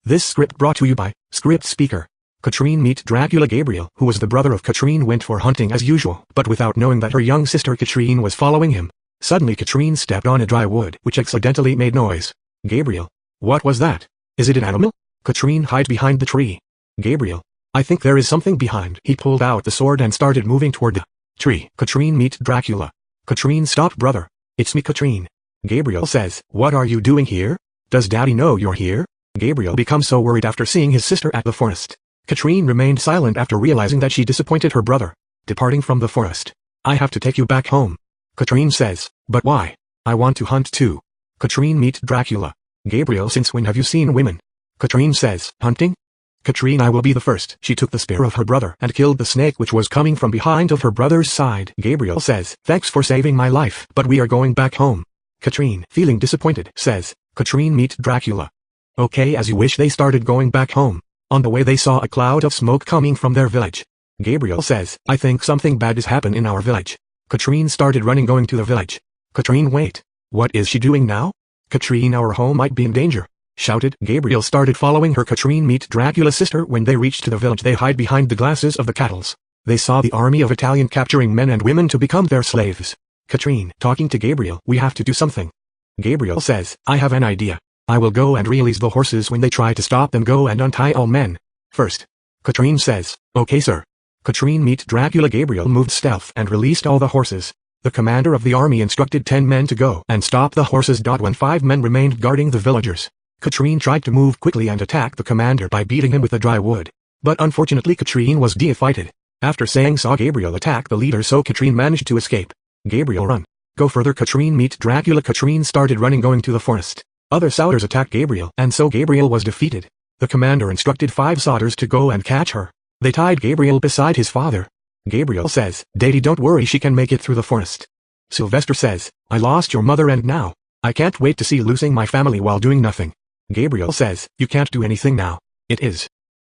This script brought to you by Script Speaker. Katrine meet Dracula. Gabriel, who was the brother of Katrine, went for hunting as usual, but without knowing that her young sister Katrine was following him. Suddenly Katrine stepped on a dry wood, which accidentally made noise. Gabriel. What was that? Is it an animal? Katrine hid behind the tree. Gabriel. I think there is something behind. He pulled out the sword and started moving toward the tree. Katrine meet Dracula. Katrine. Stop, brother. It's me, Katrine. Gabriel says, what are you doing here? Does daddy know you're here? Gabriel becomes so worried after seeing his sister at the forest. Katrine remained silent after realizing that she disappointed her brother. Departing from the forest. I have to take you back home. Katrine says, but why? I want to hunt too. Katrine meet Dracula. Gabriel. Since when have you seen women? Katrine says, hunting? Katrine. I will be the first. She took the spear of her brother and killed the snake which was coming from behind of her brother's side. Gabriel says, thanks for saving my life, but we are going back home. Katrine, feeling disappointed, says, Katrine meet Dracula. Okay, as you wish. They started going back home. On the way they saw a cloud of smoke coming from their village. Gabriel says, I think something bad has happened in our village. Katrine started running going to the village. Katrine. Wait. What is she doing now? Katrine, our home might be in danger. Shouted. Gabriel started following her. Katrine meet Dracula's sister. When they reached the village they hide behind the glasses of the cattles. They saw the army of Italian capturing men and women to become their slaves. Katrine, talking to Gabriel, we have to do something. Gabriel says, I have an idea. I will go and release the horses. When they try to stop them, go and untie all men. First. Katrine says, okay sir. Katrine meet Dracula. Gabriel moved stealth and released all the horses. The commander of the army instructed 10 men to go and stop the horses. When 5 men remained guarding the villagers. Katrine tried to move quickly and attack the commander by beating him with the dry wood. But unfortunately Katrine was defeated. After saying saw Gabriel attack the leader, so Katrine managed to escape. Gabriel run. Go further. Katrine meet Dracula. Katrine started running going to the forest. Other soldiers attacked Gabriel and so Gabriel was defeated. The commander instructed 5 soldiers to go and catch her. They tied Gabriel beside his father. Gabriel says, Daddy, don't worry, she can make it through the forest. Sylvester says, I lost your mother and now I can't wait to see losing my family while doing nothing. Gabriel says, you can't do anything now. It is.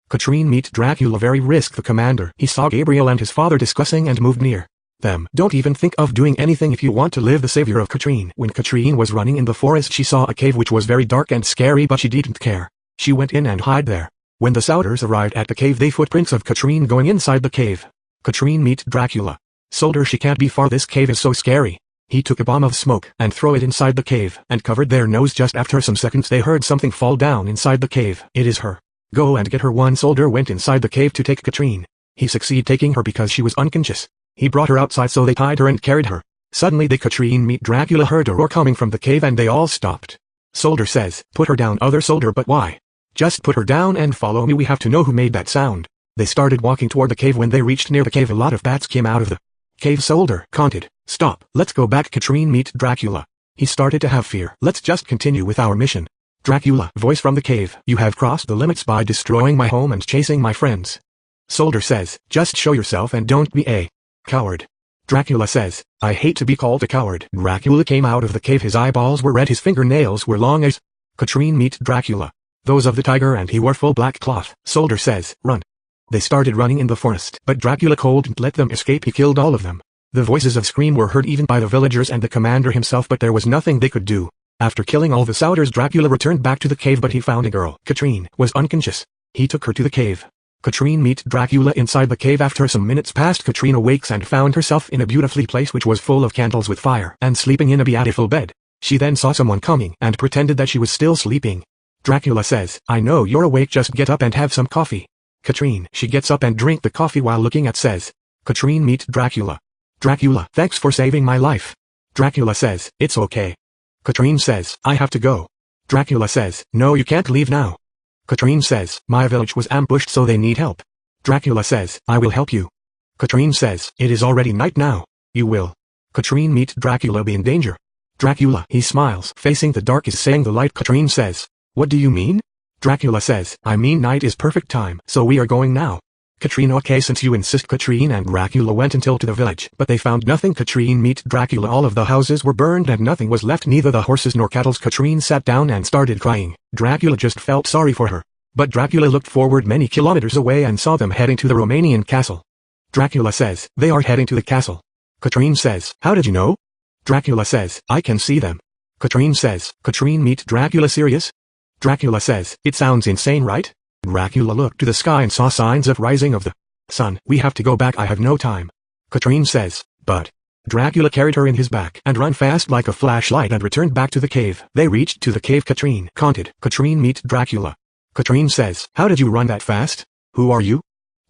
Katrine meet Dracula. Very risk the commander. He saw Gabriel and his father discussing and moved near them. Don't even think of doing anything if you want to live. The savior of Katrine. When Katrine was running in the forest she saw a cave which was very dark and scary, but she didn't care. She went in and hid there. When the soldiers arrived at the cave they footprints of Katrine going inside the cave. Katrine meet Dracula. Soldier, she can't be far. This cave is so scary. He took a bomb of smoke and throw it inside the cave and covered their nose. Just after some seconds they heard something fall down inside the cave. It is her. Go and get her. One soldier went inside the cave to take Katrine. He succeeded taking her because she was unconscious. He brought her outside so they tied her and carried her. Suddenly the Katrine meet Dracula heard a roar coming from the cave and they all stopped. Soldier says, put her down. Other soldier, but why? Just put her down and follow me. We have to know who made that sound. They started walking toward the cave. When they reached near the cave a lot of bats came out of the cave. Soldier counted. Stop, let's go back. Katrine meet Dracula. He started to have fear. Let's just continue with our mission. Dracula, voice from the cave. You have crossed the limits by destroying my home and chasing my friends. Soldier says, just show yourself and don't be a coward. Dracula says, I hate to be called a coward. Dracula came out of the cave. His eyeballs were red. His fingernails were long as Katrine meet Dracula. Those of the tiger, and he wore full black cloth. Soldier says, run. They started running in the forest, but Dracula couldn't let them escape. He killed all of them. The voices of scream were heard even by the villagers and the commander himself, but there was nothing they could do. After killing all the soldiers, Dracula returned back to the cave, but he found a girl. Katrine was unconscious. He took her to the cave. Katrine meet Dracula inside the cave. After some minutes passed, Katrine awakes and found herself in a beautiful place which was full of candles with fire and sleeping in a beautiful bed. She then saw someone coming and pretended that she was still sleeping. Dracula says, I know you're awake, just get up and have some coffee. Katrine, she gets up and drink the coffee while looking at says, Katrine meet Dracula. Dracula, thanks for saving my life. Dracula says, it's okay. Katrine says, I have to go. Dracula says, no, you can't leave now. Katrine says, my village was ambushed so they need help. Dracula says, I will help you. Katrine says, it is already night now. You will. Katrine meet Dracula be in danger. Dracula, he smiles, facing the dark is saying the light. Katrine says, what do you mean? Dracula says, I mean night is perfect time, so we are going now. Katrine, okay, since you insist. Katrine and Dracula went until to the village, but they found nothing. Katrine meet Dracula. All of the houses were burned and nothing was left, neither the horses nor cattle. Katrine sat down and started crying. Dracula just felt sorry for her. But Dracula looked forward many kilometers away and saw them heading to the Romanian castle. Dracula says, they are heading to the castle. Katrine says, how did you know? Dracula says, I can see them. Katrine says, Katrine meet Dracula, serious? Dracula says, it sounds insane, right? Dracula looked to the sky and saw signs of rising of the sun. We have to go back, I have no time. Katrine says, but Dracula carried her in his back and ran fast like a flashlight and returned back to the cave. They reached to the cave. Katrine confronted Katrine meet Dracula. Katrine says, how did you run that fast? Who are you?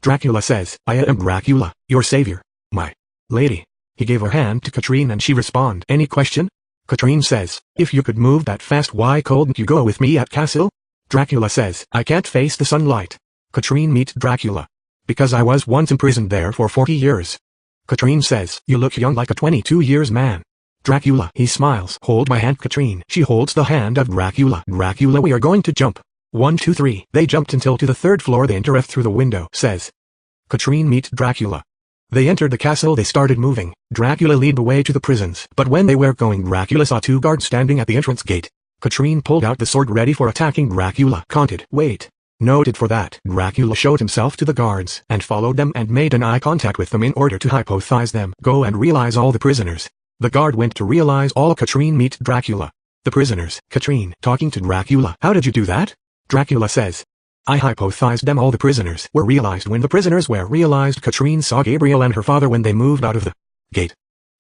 Dracula says, I am Dracula, your savior. My lady. He gave a hand to Katrine and she responded, any question? Katrine says, if you could move that fast, why couldn't you go with me at castle? Dracula says, I can't face the sunlight. Katrine meet Dracula. Because I was once imprisoned there for 40 years. Katrine says, you look young like a 22 years man. Dracula, he smiles, hold my hand. Katrine, she holds the hand of Dracula. Dracula, we are going to jump. 1, 2, 3. They jumped until to the 3rd floor. They enter through the window, says Katrine meet Dracula. They entered the castle. They started moving. Dracula lead the way to the prisons. But when they were going, Dracula saw 2 guards standing at the entrance gate. Katrine pulled out the sword ready for attacking Dracula. Counted. Wait. Noted for that. Dracula showed himself to the guards and followed them and made an eye contact with them in order to hypnotize them. Go and realize all the prisoners. The guard went to realize all. Katrine meet Dracula. The prisoners. Katrine talking to Dracula. How did you do that? Dracula says, I hypnotized them. All the prisoners were realized. When the prisoners were realized, Katrine saw Gabriel and her father when they moved out of the gate.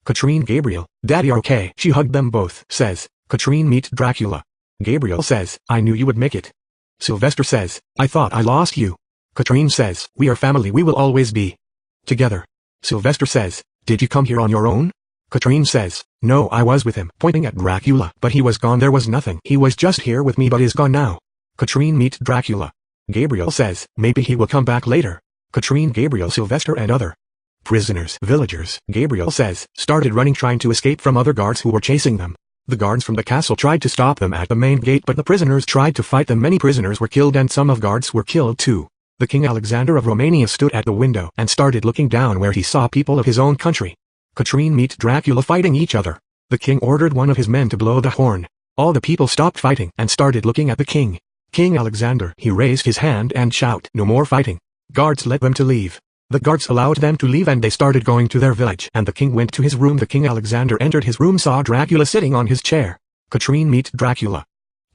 Katrine, Gabriel, Daddy are okay. She hugged them both, says Katrine meet Dracula. Gabriel says, I knew you would make it. Sylvester says, I thought I lost you. Katrine says, we are family, we will always be together. Sylvester says, did you come here on your own? Katrine says, no, I was with him, pointing at Dracula, but he was gone. There was nothing. He was just here with me but is gone now. Katrine meet Dracula. Gabriel says, maybe he will come back later. Katrine, Gabriel, Sylvester and other prisoners, villagers, Gabriel says, started running trying to escape from other guards who were chasing them. The guards from the castle tried to stop them at the main gate but the prisoners tried to fight them. Many prisoners were killed and some of guards were killed too. The King Alexander of Romania stood at the window and started looking down where he saw people of his own country. Katrine meet Dracula fighting each other. The king ordered one of his men to blow the horn. All the people stopped fighting and started looking at the king. King Alexander, he raised his hand and shouted, no more fighting. Guards let them to leave. The guards allowed them to leave and they started going to their village and the king went to his room. The King Alexander entered his room, saw Dracula sitting on his chair. Katrine meet Dracula.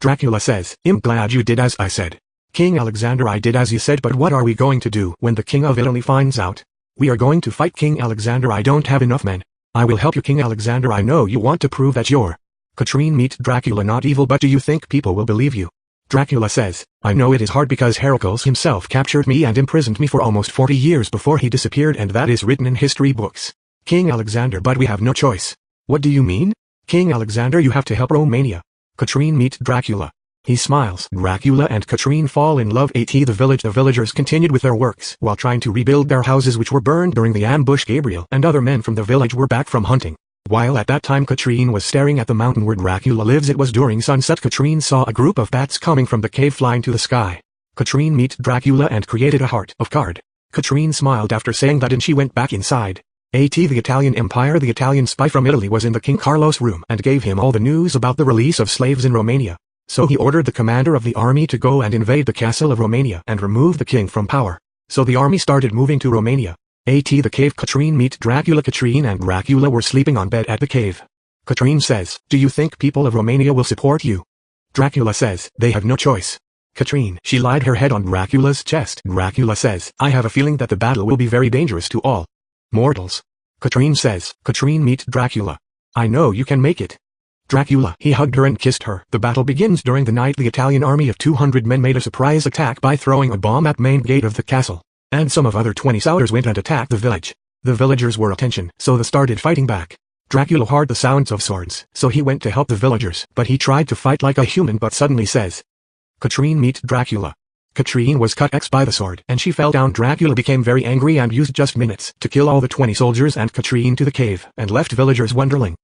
Dracula says, I'm glad you did as I said. King Alexander, I did as you said, but what are we going to do when the King of Italy finds out? We are going to fight King Alexander. I don't have enough men. I will help you, King Alexander. I know you want to prove that you're Katrine meet Dracula not evil, but do you think people will believe you? Dracula says, I know it is hard because Heracles himself captured me and imprisoned me for almost 40 years before he disappeared, and that is written in history books. King Alexander, but we have no choice. What do you mean? King Alexander, you have to help Romania. Katrine meet Dracula. He smiles. Dracula and Katrine fall in love. The villagers continued with their works while trying to rebuild their houses which were burned during the ambush. Gabriel and other men from the village were back from hunting. While at that time Katrine was staring at the mountain where Dracula lives. It was during sunset. Katrine saw a group of bats coming from the cave flying to the sky. Katrine meet Dracula and created a heart of card. Katrine smiled after saying that and she went back inside. The Italian Empire. The Italian spy from Italy was in the King Carlos' room and gave him all the news about the release of slaves in Romania. So he ordered the commander of the army to go and invade the castle of Romania and remove the king from power. So the army started moving to Romania. The cave. Katrine meet Dracula. Katrine and Dracula were sleeping on bed at the cave. Katrine says, do you think people of Romania will support you? Dracula says, they have no choice. Katrine, she laid her head on Dracula's chest. Dracula says, I have a feeling that the battle will be very dangerous to all mortals. Katrine says, Katrine meet Dracula. I know you can make it. Dracula, he hugged her and kissed her. The battle begins during the night. The Italian army of 200 men made a surprise attack by throwing a bomb at main gate of the castle. And some of other 20 soldiers went and attacked the village. The villagers were attention, so they started fighting back. Dracula heard the sounds of swords, so he went to help the villagers, but he tried to fight like a human but suddenly says, Katrine meet Dracula. Katrine was cut by the sword and she fell down. Dracula became very angry and used just minutes to kill all the 20 soldiers and Katrine to the cave and left villagers wondering.